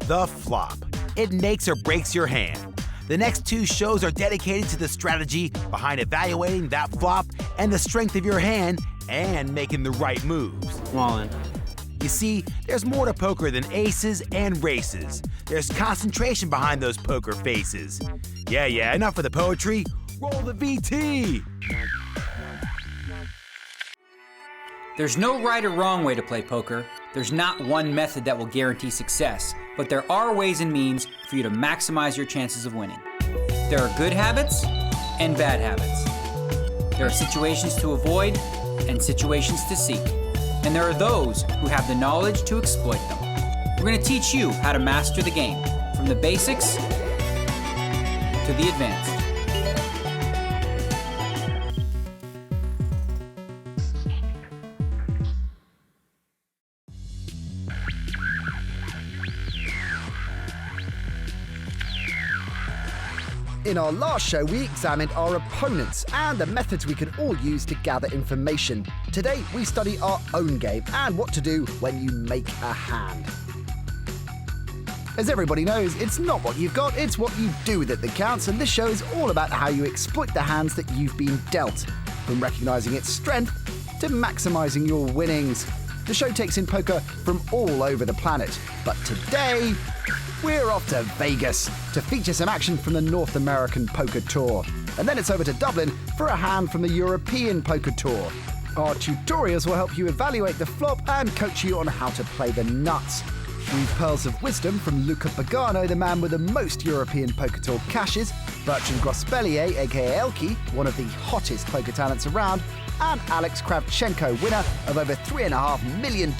The flop. It makes or breaks your hand. The next 2 shows are dedicated to the strategy behind evaluating that flop and the strength of your hand and making the right moves. I'm all in. You see, there's more to poker than aces and races. There's concentration behind those poker faces. Yeah, enough of the poetry. Roll the VT! There's no right or wrong way to play poker. There's not one method that will guarantee success, but there are ways and means for you to maximize your chances of winning. There are good habits and bad habits. There are situations to avoid and situations to seek. And there are those who have the knowledge to exploit them. We're going to teach you how to master the game, from the basics to the advanced. In our last show, we examined our opponents and the methods we can all use to gather information. Today, we study our own game and what to do when you make a hand. As everybody knows, it's not what you've got, it's what you do with it that counts, and this show is all about how you exploit the hands that you've been dealt, from recognizing its strength to maximizing your winnings. The show takes in poker from all over the planet, but today, we're off to Vegas to feature some action from the North American Poker Tour. And then it's over to Dublin for a hand from the European Poker Tour. Our tutorials will help you evaluate the flop and coach you on how to play the nuts. Through pearls of wisdom from Luca Pagano, the man with the most European Poker Tour cashes, Bertrand Grospellier, aka Elky, one of the hottest poker talents around, and Alex Kravchenko, winner of over $3.5 million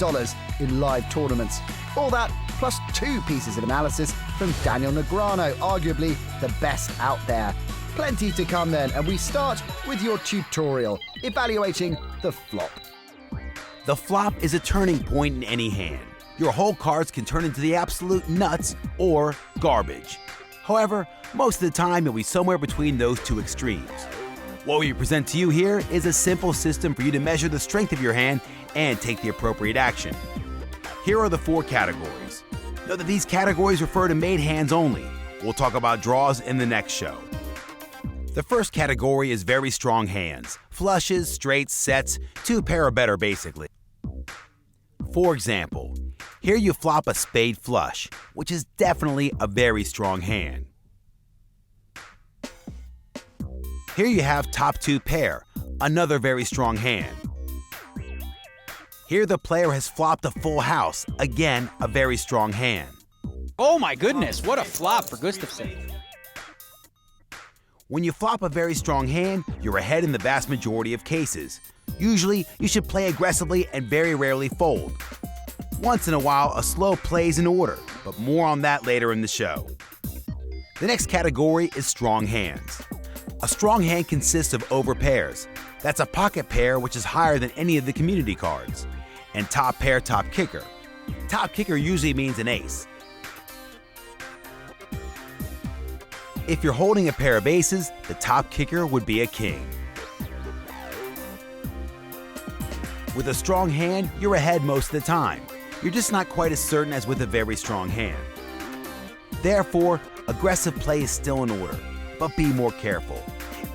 in live tournaments. All that plus 2 pieces of analysis from Daniel Negreanu, arguably the best out there. Plenty to come then, and we start with your tutorial, evaluating the flop. The flop is a turning point in any hand. Your whole cards can turn into the absolute nuts or garbage. However, most of the time you'll be somewhere between those 2 extremes. What we present to you here is a simple system for you to measure the strength of your hand and take the appropriate action. Here are the 4 categories. Note that these categories refer to made hands only. We'll talk about draws in the next show. The first category is very strong hands. Flushes, straights, sets, 2 pair or better basically. For example, here you flop a spade flush, which is definitely a very strong hand. Here you have top 2 pair, another very strong hand. Here the player has flopped a full house, again a very strong hand. Oh my goodness, what a flop for Gustafsson. When you flop a very strong hand, you're ahead in the vast majority of cases. Usually, you should play aggressively and very rarely fold. Once in a while, a slow play is in order, but more on that later in the show. The next category is strong hands. A strong hand consists of over pairs. That's a pocket pair which is higher than any of the community cards. And top pair, top kicker. Top kicker usually means an ace. If you're holding a pair of aces, the top kicker would be a king. With a strong hand, you're ahead most of the time. You're just not quite as certain as with a very strong hand. Therefore, aggressive play is still in order, but be more careful.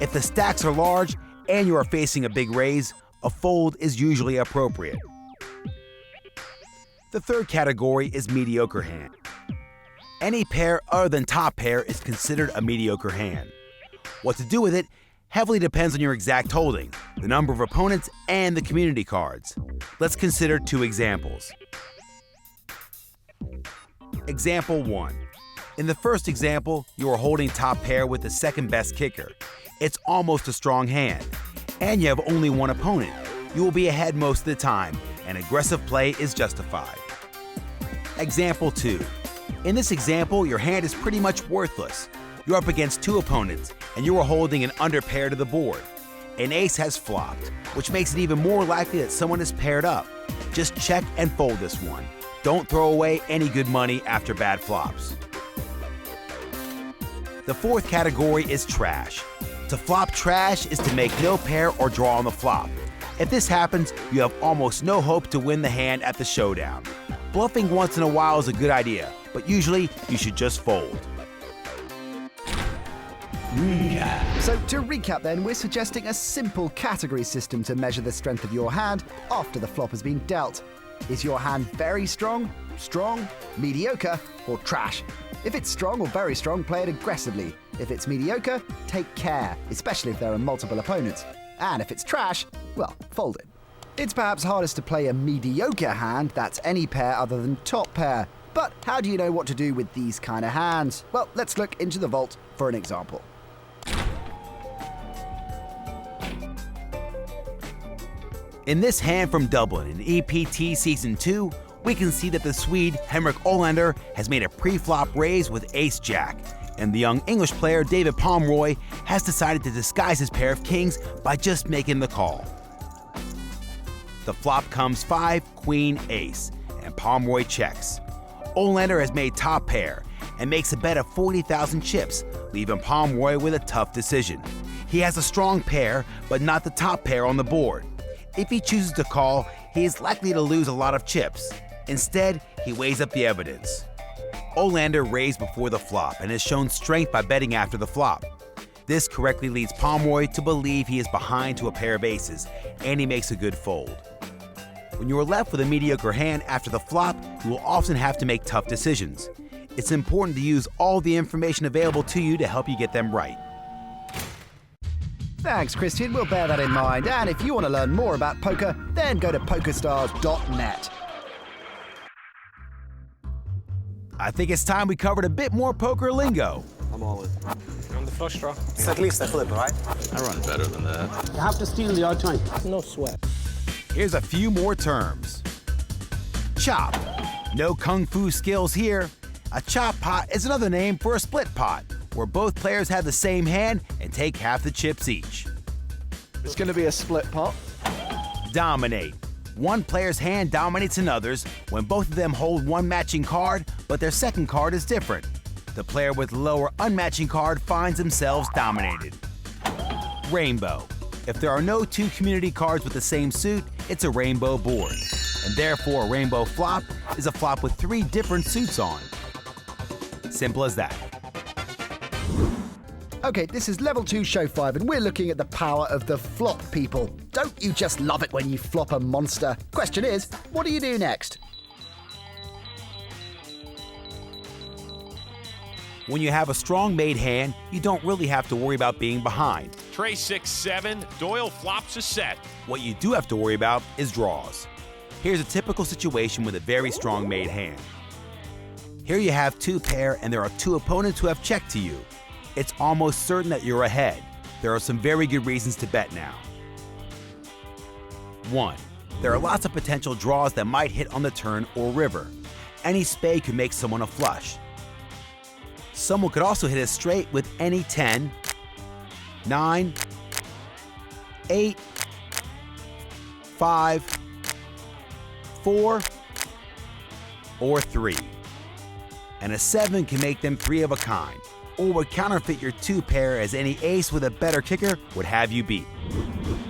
If the stacks are large and you are facing a big raise, a fold is usually appropriate. The third category is mediocre hand. Any pair other than top pair is considered a mediocre hand. What to do with it heavily depends on your exact holding, the number of opponents, and the community cards. Let's consider 2 examples. Example 1. In the first example, you are holding top pair with the second best kicker. It's almost a strong hand, and you have only 1 opponent. You will be ahead most of the time, and aggressive play is justified. Example 2. In this example, your hand is pretty much worthless. You're up against 2 opponents, and you are holding an underpair to the board. An ace has flopped, which makes it even more likely that someone is paired up. Just check and fold this one. Don't throw away any good money after bad flops. The fourth category is trash. To flop trash is to make no pair or draw on the flop. If this happens, you have almost no hope to win the hand at the showdown. Bluffing once in a while is a good idea, but usually you should just fold. So to recap then, we're suggesting a simple category system to measure the strength of your hand after the flop has been dealt. Is your hand very strong, mediocre, or trash? If it's strong or very strong, play it aggressively. If it's mediocre, take care, especially if there are multiple opponents. And if it's trash, well, fold it. It's perhaps hardest to play a mediocre hand that's any pair other than top pair. But how do you know what to do with these kind of hands? Well, let's look into the vault for an example. In this hand from Dublin in EPT Season 2, we can see that the Swede Henrik Olander has made a pre-flop raise with Ace-Jack, and the young English player David Pomeroy has decided to disguise his pair of kings by just making the call. The flop comes 5, Queen, Ace, and Pomeroy checks. Olander has made top pair and makes a bet of 40,000 chips, leaving Pomeroy with a tough decision. He has a strong pair, but not the top pair on the board. If he chooses to call, he is likely to lose a lot of chips. Instead, he weighs up the evidence. Olander raised before the flop and has shown strength by betting after the flop. This correctly leads Pomeroy to believe he is behind to a pair of aces, and he makes a good fold. When you are left with a mediocre hand after the flop, you will often have to make tough decisions. It's important to use all the information available to you to help you get them right. Thanks, Christian. We'll bear that in mind. And if you want to learn more about poker, then go to pokerstars.net. I think it's time we covered a bit more poker lingo. I'm all in. On the flush draw. It's at least a flip, right? I run better than that. You have to steal the odd time. No sweat. Here's a few more terms. Chop. No kung fu skills here. A chop pot is another name for a split pot, where both players have the same hand and take half the chips each. It's going to be a split pot. Dominate. One player's hand dominates another's when both of them hold one matching card, but their second card is different. The player with lower unmatching card finds themselves dominated. Rainbow. If there are no two community cards with the same suit, it's a rainbow board. And therefore, a rainbow flop is a flop with 3 different suits on. Simple as that. Okay, this is level 2 show 5, and we're looking at the power of the flop, people. Don't you just love it when you flop a monster? Question is, what do you do next? When you have a strong made hand, you don't really have to worry about being behind. Tray 6-7, Doyle flops a set. What you do have to worry about is draws. Here's a typical situation with a very strong made hand. Here you have 2 pair and there are 2 opponents who have checked to you. It's almost certain that you're ahead. There are some very good reasons to bet now. 1. There are lots of potential draws that might hit on the turn or river. Any spade could make someone a flush. Someone could also hit a straight with any 10, 9, 8, 5, 4, or 3. And a 7 can make them 3 of a kind, or would counterfeit your 2 pair as any ace with a better kicker would have you beat.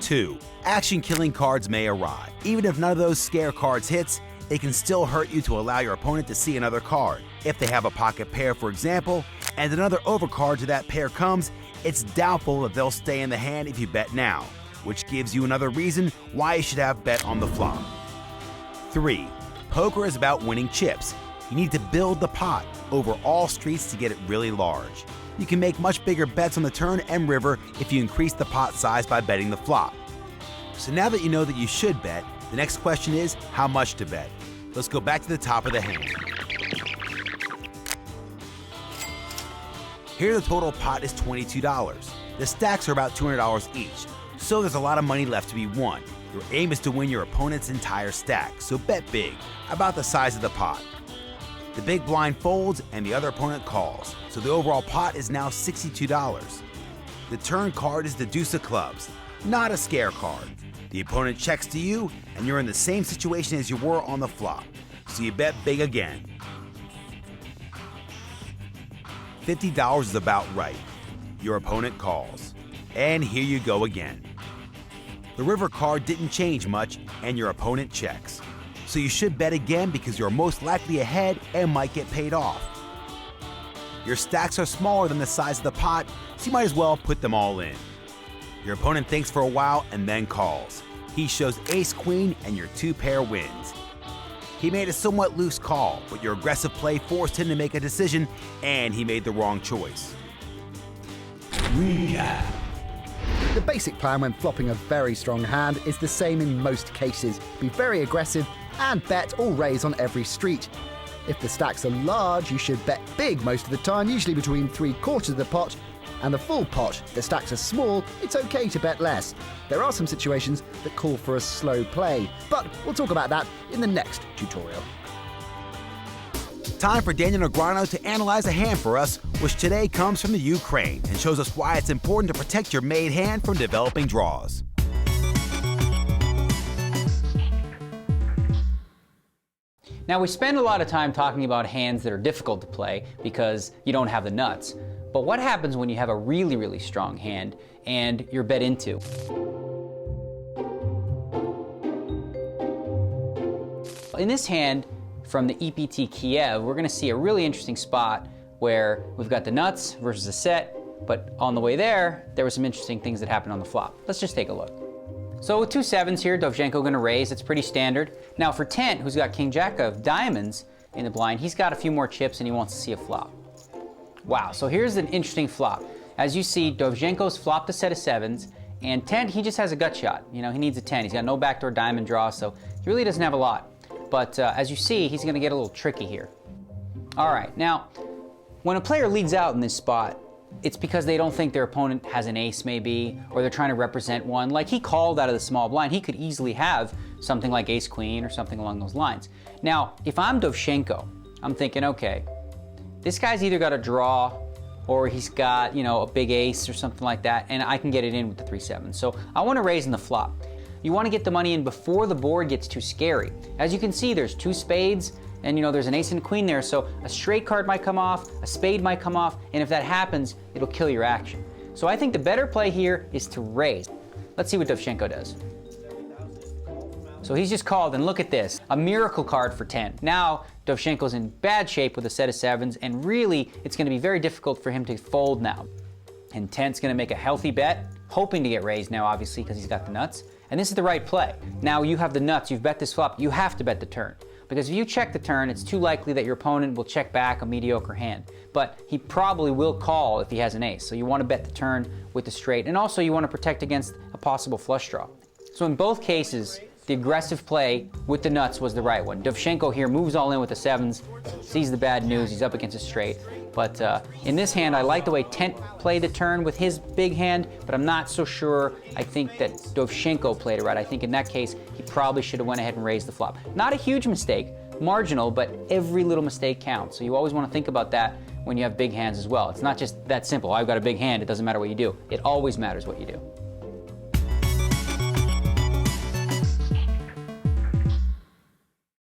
2. Action-killing cards may arrive. Even if none of those scare cards hits, they can still hurt you to allow your opponent to see another card. If they have a pocket pair, for example, and another overcard to that pair comes, it's doubtful that they'll stay in the hand if you bet now, which gives you another reason why you should have bet on the flop. 3. Poker is about winning chips. You need to build the pot over all streets to get it really large. You can make much bigger bets on the turn and river if you increase the pot size by betting the flop. So now that you know that you should bet, the next question is how much to bet. Let's go back to the top of the hand. Here the total pot is $22. The stacks are about $200 each, so there's a lot of money left to be won. Your aim is to win your opponent's entire stack, so bet big, about the size of the pot. The big blind folds and the other opponent calls, so the overall pot is now $62. The turn card is the deuce of clubs, not a scare card. The opponent checks to you, and you're in the same situation as you were on the flop, so you bet big again. $50 is about right. Your opponent calls. And here you go again. The river card didn't change much, and your opponent checks. so you should bet again because you're most likely ahead and might get paid off. Your stacks are smaller than the size of the pot, so you might as well put them all in. Your opponent thinks for a while and then calls. He shows ace-queen and your two-pair wins. He made a somewhat loose call, but your aggressive play forced him to make a decision, and he made the wrong choice. Recap. The basic plan when flopping a very strong hand is the same in most cases. Be very aggressive and bet or raise on every street. If the stacks are large, you should bet big most of the time, usually between 3/4 of the pot and the full pot. If the stacks are small, it's okay to bet less. There are some situations that call for a slow play, but we'll talk about that in the next tutorial. Time for Daniel Negreanu to analyze a hand for us, which today comes from the Ukraine and shows us why it's important to protect your made hand from developing draws. Now, we spend a lot of time talking about hands that are difficult to play because you don't have the nuts. But what happens when you have a really, really strong hand and you're bet into? In this hand from the EPT Kiev, we're going to see a really interesting spot where we've got the nuts versus a set, but on the way there were some interesting things that happened on the flop. Let's just take a look. So with 2 sevens here, Dovzhenko going to raise. It's pretty standard. Now for Tent, who's got King Jack of diamonds in the blind, he's got a few more chips and he wants to see a flop. Wow, so here's an interesting flop. As you see, Dovzhenko's flopped a set of sevens, and Tent, he just has a gut shot. You know, he needs a 10. He's got no backdoor diamond draw, so he really doesn't have a lot. But as you see, he's going to get a little tricky here. All right, now, when a player leads out in this spot, it's because they don't think their opponent has an ace maybe, or they're trying to represent one. Like he called out of the small blind, he could easily have something like ace-queen or something along those lines. Now, if I'm Dovzhenko, I'm thinking, okay, this guy's either got a draw or he's got, you know, a big ace or something like that, and I can get it in with the 3-7. So I want to raise in the flop. You want to get the money in before the board gets too scary. As you can see, there's 2 spades, and you know, there's an ace and a queen there, so a straight card might come off, a spade might come off, and if that happens, it'll kill your action. So I think the better play here is to raise. Let's see what Dovzhenko does. So he's just called, and look at this, a miracle card for 10. Now, Dovzhenko's in bad shape with a set of sevens, and really, it's going to be very difficult for him to fold now. And Tent's going to make a healthy bet, hoping to get raised now, obviously, because he's got the nuts. And this is the right play. Now you have the nuts, you've bet this flop, you have to bet the turn. Because if you check the turn, it's too likely that your opponent will check back a mediocre hand. But he probably will call if he has an ace. So you want to bet the turn with the straight. And also you want to protect against a possible flush draw. So in both cases, the aggressive play with the nuts was the right one. Dovzhenko here moves all in with the sevens, sees the bad news, he's up against a straight. But in this hand, I like the way Tent played the turn with his big hand, but I'm not so sure I think that Dovzhenko played it right. I think in that case, he probably should have went ahead and raised the flop. Not a huge mistake, marginal, but every little mistake counts. So you always want to think about that when you have big hands as well. It's not just that simple. I've got a big hand, it doesn't matter what you do. It always matters what you do.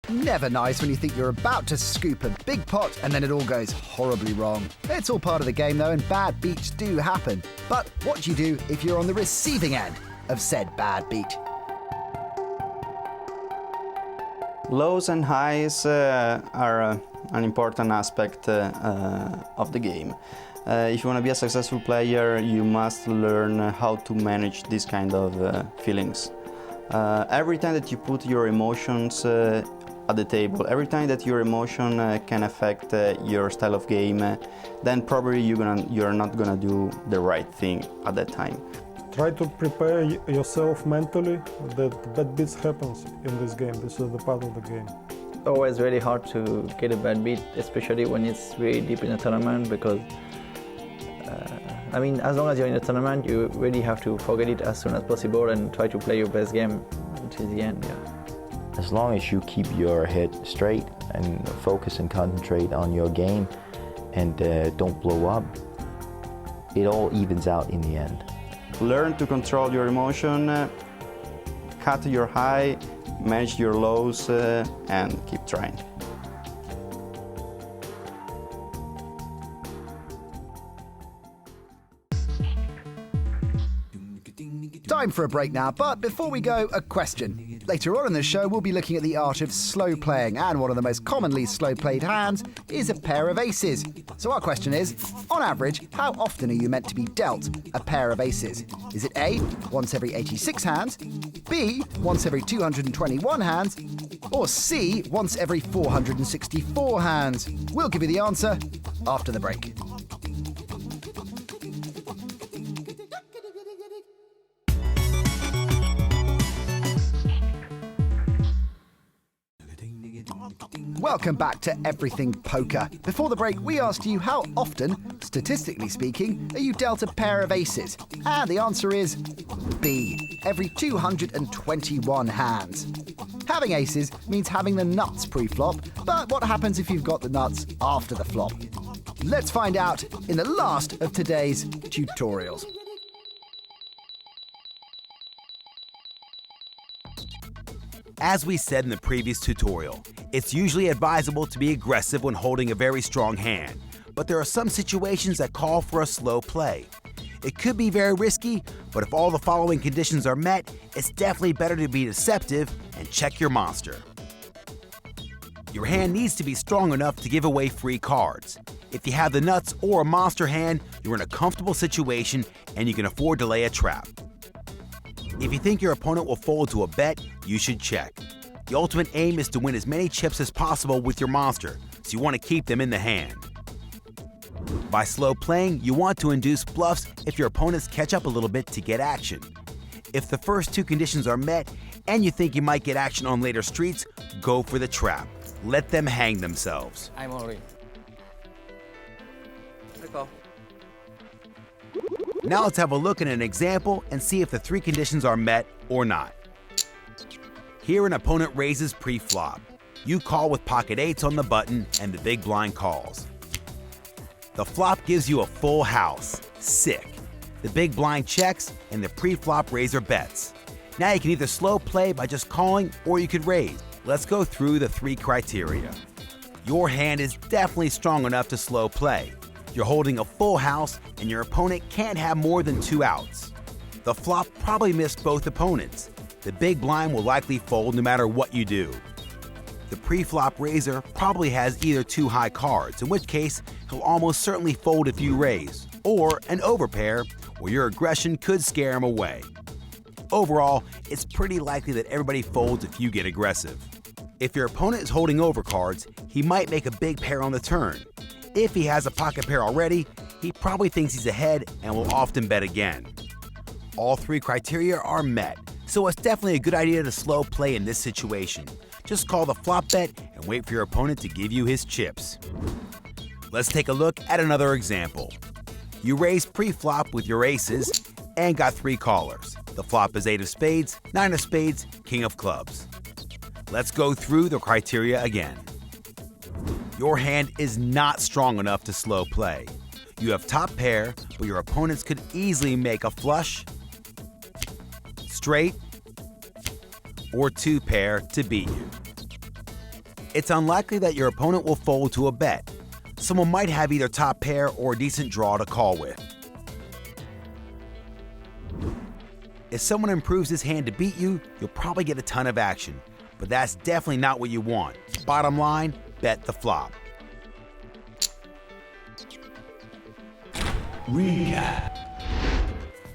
Never nice when you think you're about to scoop a big pot and then it all goes horribly wrong. It's all part of the game though, and bad beats do happen. But what do you do if you're on the receiving end of said bad beat? Lows and highs are an important aspect of the game. If you want to be a successful player, you must learn how to manage this kind of feelings. Every time that you put your emotions at the table, every time that your emotion can affect your style of game, then probably you're not gonna do the right thing at that time. Try to prepare yourself mentally that bad beats happens in this game. This is the part of the game. Always really hard to get a bad beat, especially when it's really deep in a tournament, because I mean, as long as you're in a tournament, you really have to forget it as soon as possible and try to play your best game until the end. Yeah. As long as you keep your head straight and focus and concentrate on your game and don't blow up, it all evens out in the end. Learn to control your emotion, cut your high, manage your lows, and keep trying. Time for a break now, but before we go, a question. Later on in the show, we'll be looking at the art of slow playing, and one of the most commonly slow played hands is a pair of aces. So our question is, on average, how often are you meant to be dealt a pair of aces? Is it A, once every 86 hands, B, once every 221 hands, or C, once every 464 hands? We'll give you the answer after the break. Welcome back to Everything Poker. Before the break, we asked you how often, statistically speaking, are you dealt a pair of aces? And the answer is B, every 221 hands. Having aces means having the nuts pre-flop, but what happens if you've got the nuts after the flop? Let's find out in the last of today's tutorials. As we said in the previous tutorial, it's usually advisable to be aggressive when holding a very strong hand, but there are some situations that call for a slow play. It could be very risky, but if all the following conditions are met, it's definitely better to be deceptive and check your monster. Your hand needs to be strong enough to give away free cards. If you have the nuts or a monster hand, you're in a comfortable situation and you can afford to lay a trap. If you think your opponent will fold to a bet, you should check. The ultimate aim is to win as many chips as possible with your monster, so you want to keep them in the hand. By slow playing, you want to induce bluffs if your opponents catch up a little bit to get action. If the first two conditions are met and you think you might get action on later streets, go for the trap. Let them hang themselves. I'm all in. Now let's have a look at an example and see if the three conditions are met or not. Here an opponent raises pre-flop. You call with pocket eights on the button and the big blind calls. The flop gives you a full house. Sick. The big blind checks and the pre-flop raiser bets. Now you can either slow play by just calling or you could raise. Let's go through the three criteria. Your hand is definitely strong enough to slow play. You're holding a full house and your opponent can't have more than 2 outs. The flop probably missed both opponents. The big blind will likely fold no matter what you do. The pre-flop raiser probably has either 2 high cards, in which case he'll almost certainly fold if you raise, or an overpair where your aggression could scare him away. Overall, it's pretty likely that everybody folds if you get aggressive. If your opponent is holding overcards, he might make a big pair on the turn. If he has a pocket pair already, he probably thinks he's ahead and will often bet again. All 3 criteria are met, so it's definitely a good idea to slow play in this situation. Just call the flop bet and wait for your opponent to give you his chips. Let's take a look at another example. You raise pre-flop with your aces and got 3 callers. The flop is 8 of spades, 9 of spades, king of clubs. Let's go through the criteria again. Your hand is not strong enough to slow play. You have top pair, but your opponents could easily make a flush, straight, or 2 pair to beat you. It's unlikely that your opponent will fold to a bet. Someone might have either top pair or a decent draw to call with. If someone improves his hand to beat you, you'll probably get a ton of action, but that's definitely not what you want. Bottom line, bet the flop. Recap.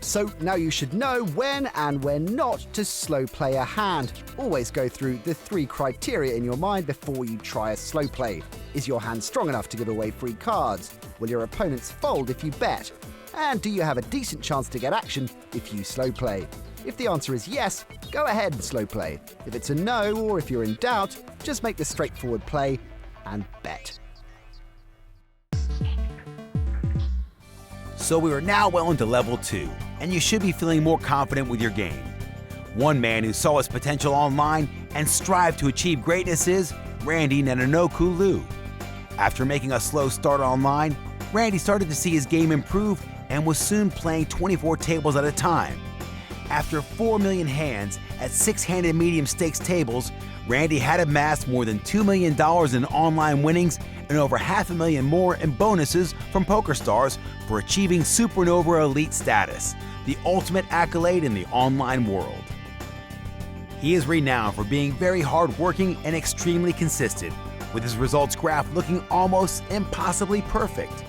So now you should know when and when not to slow play a hand. Always go through the 3 criteria in your mind before you try a slow play. Is your hand strong enough to give away free cards? Will your opponents fold if you bet? And do you have a decent chance to get action if you slow play? If the answer is yes, go ahead and slow play. If it's a no, or if you're in doubt, just make the straightforward play and bet. So we are now well into level 2, and you should be feeling more confident with your game. One man who saw his potential online and strived to achieve greatness is Randy Nananoku Liu. After making a slow start online, Randy started to see his game improve and was soon playing 24 tables at a time. After 4 million hands at 6-handed medium stakes tables, Randy had amassed more than $2 million in online winnings and over $500,000 more in bonuses from PokerStars for achieving Supernova Elite status, the ultimate accolade in the online world. He is renowned for being very hardworking and extremely consistent, with his results graph looking almost impossibly perfect.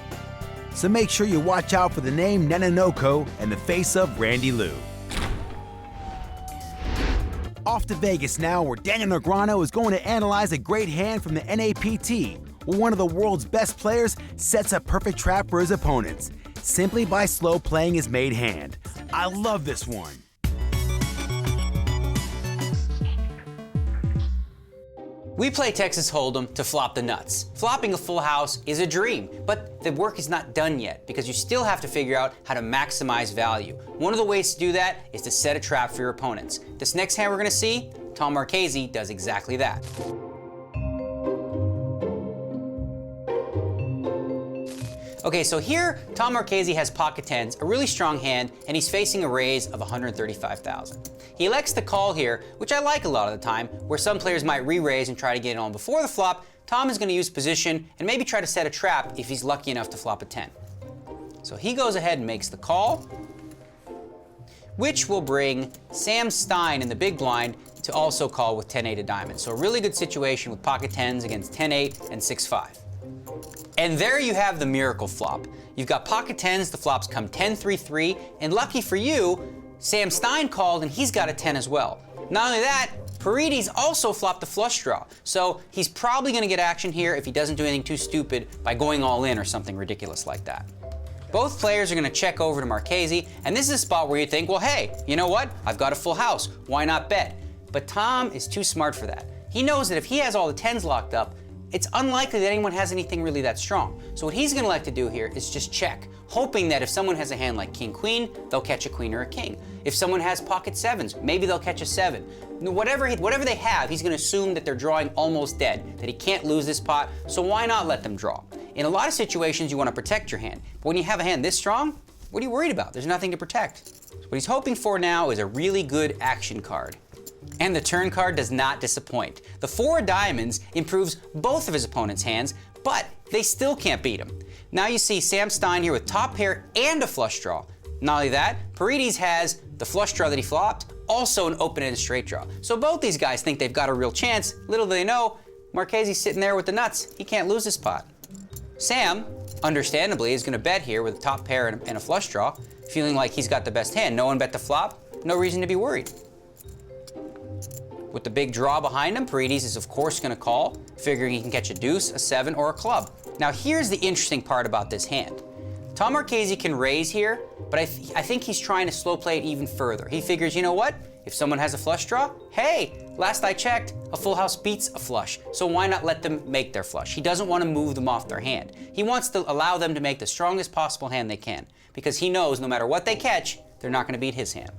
So make sure you watch out for the name Nenonoko and the face of Randy Lou. Off to Vegas now, where Daniel Negreanu is going to analyze a great hand from the NAPT, where one of the world's best players sets a perfect trap for his opponents, simply by slow playing his made hand. I love this one. We play Texas Hold'em to flop the nuts. Flopping a full house is a dream, but the work is not done yet because you still have to figure out how to maximize value. One of the ways to do that is to set a trap for your opponents. This next hand we're gonna see, Tom Marchese does exactly that. Okay, so here, Tom Marchese has pocket tens, a really strong hand, and he's facing a raise of 135,000. He elects to call here, which I like a lot of the time, where some players might re-raise and try to get it on before the flop. Tom is gonna use position and maybe try to set a trap if he's lucky enough to flop a 10. So he goes ahead and makes the call, which will bring Sam Stein in the big blind to also call with 10-8 of diamonds. So a really good situation with pocket tens against 10-8 and 6-5. And there you have the miracle flop. You've got pocket tens, the flops come 10-3-3, and lucky for you, Sam Stein called and he's got a 10 as well. Not only that, Paredes also flopped the flush draw, so he's probably gonna get action here if he doesn't do anything too stupid by going all in or something ridiculous like that. Both players are gonna check over to Marchese, and this is a spot where you think, well, hey, you know what? I've got a full house, why not bet? But Tom is too smart for that. He knows that if he has all the tens locked up, it's unlikely that anyone has anything really that strong. So what he's gonna like to do here is just check, hoping that if someone has a hand like king-queen, they'll catch a queen or a king. If someone has pocket sevens, maybe they'll catch a 7. Whatever they have, he's gonna assume that they're drawing almost dead, that he can't lose this pot, so why not let them draw? In a lot of situations, you wanna protect your hand, but when you have a hand this strong, what are you worried about? There's nothing to protect. What he's hoping for now is a really good action card. And the turn card does not disappoint. The 4 of diamonds improves both of his opponent's hands, but they still can't beat him. Now you see Sam Stein here with top pair and a flush draw. Not only that, Paredes has the flush draw that he flopped, also an open-ended straight draw. So both these guys think they've got a real chance. Little do they know, Marchese's sitting there with the nuts. He can't lose this pot. Sam, understandably, is gonna bet here with a top pair and a flush draw, feeling like he's got the best hand. No one bet the flop, no reason to be worried. With the big draw behind him, Paredes is of course gonna call, figuring he can catch a deuce, a 7, or a club. Now here's the interesting part about this hand. Tom Marchese can raise here, but I think he's trying to slow play it even further. He figures, you know what? If someone has a flush draw, hey, last I checked, a full house beats a flush, so why not let them make their flush? He doesn't want to move them off their hand. He wants to allow them to make the strongest possible hand they can, because he knows no matter what they catch, they're not gonna beat his hand.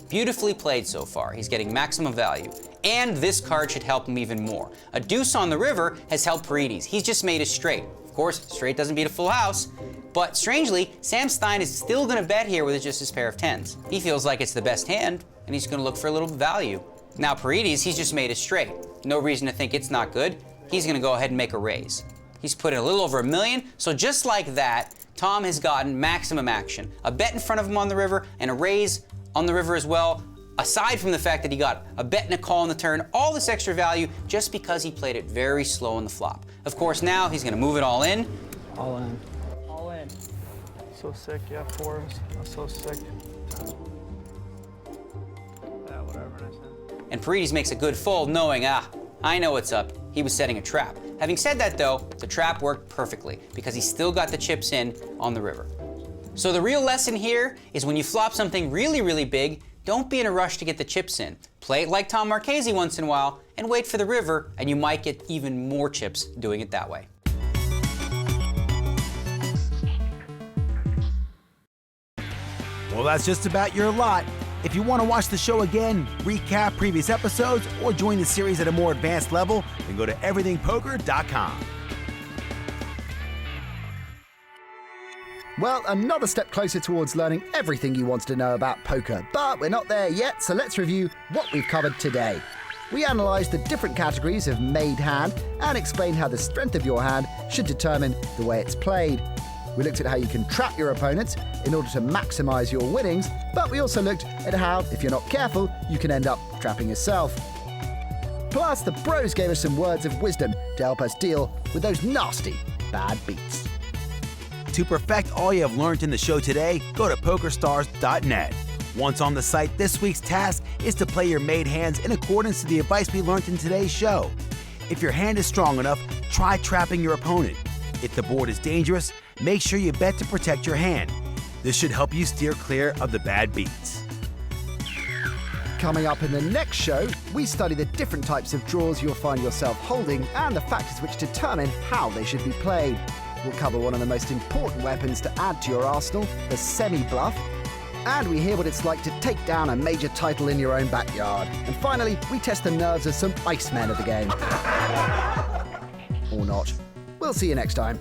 Beautifully played so far. He's getting maximum value. And this card should help him even more. A deuce on the river has helped Paredes. He's just made a straight. Of course, straight doesn't beat a full house, but strangely, Sam Stein is still gonna bet here with just his pair of 10s. He feels like it's the best hand, and he's gonna look for a little value. Now Paredes, he's just made a straight. No reason to think it's not good. He's gonna go ahead and make a raise. He's put in a little over $1 million, so just like that, Tom has gotten maximum action. A bet in front of him on the river, and a raise on the river as well, aside from the fact that he got a bet and a call on the turn, all this extra value just because he played it very slow on the flop. Of course, now he's gonna move it all in. All in. All in. So sick, yeah, 4s. That's so sick. Yeah, whatever it is. And Paredes makes a good fold knowing, I know what's up. He was setting a trap. Having said that though, the trap worked perfectly because he still got the chips in on the river. So the real lesson here is when you flop something really, really big, don't be in a rush to get the chips in. Play it like Tom Marchese once in a while and wait for the river, and you might get even more chips doing it that way. Well, that's just about your lot. If you want to watch the show again, recap previous episodes, or join the series at a more advanced level, then go to everythingpoker.com. Well, another step closer towards learning everything you wanted to know about poker, but we're not there yet, so let's review what we've covered today. We analysed the different categories of made hand and explained how the strength of your hand should determine the way it's played. We looked at how you can trap your opponents in order to maximise your winnings, but we also looked at how, if you're not careful, you can end up trapping yourself. Plus, the bros gave us some words of wisdom to help us deal with those nasty bad beats. To perfect all you have learned in the show today, go to PokerStars.net. Once on the site, this week's task is to play your made hands in accordance to the advice we learned in today's show. If your hand is strong enough, try trapping your opponent. If the board is dangerous, make sure you bet to protect your hand. This should help you steer clear of the bad beats. Coming up in the next show, we study the different types of draws you'll find yourself holding and the factors which determine how they should be played. We'll cover one of the most important weapons to add to your arsenal, the semi-bluff. And we hear what it's like to take down a major title in your own backyard. And finally, we test the nerves of some icemen of the game. Or not. We'll see you next time.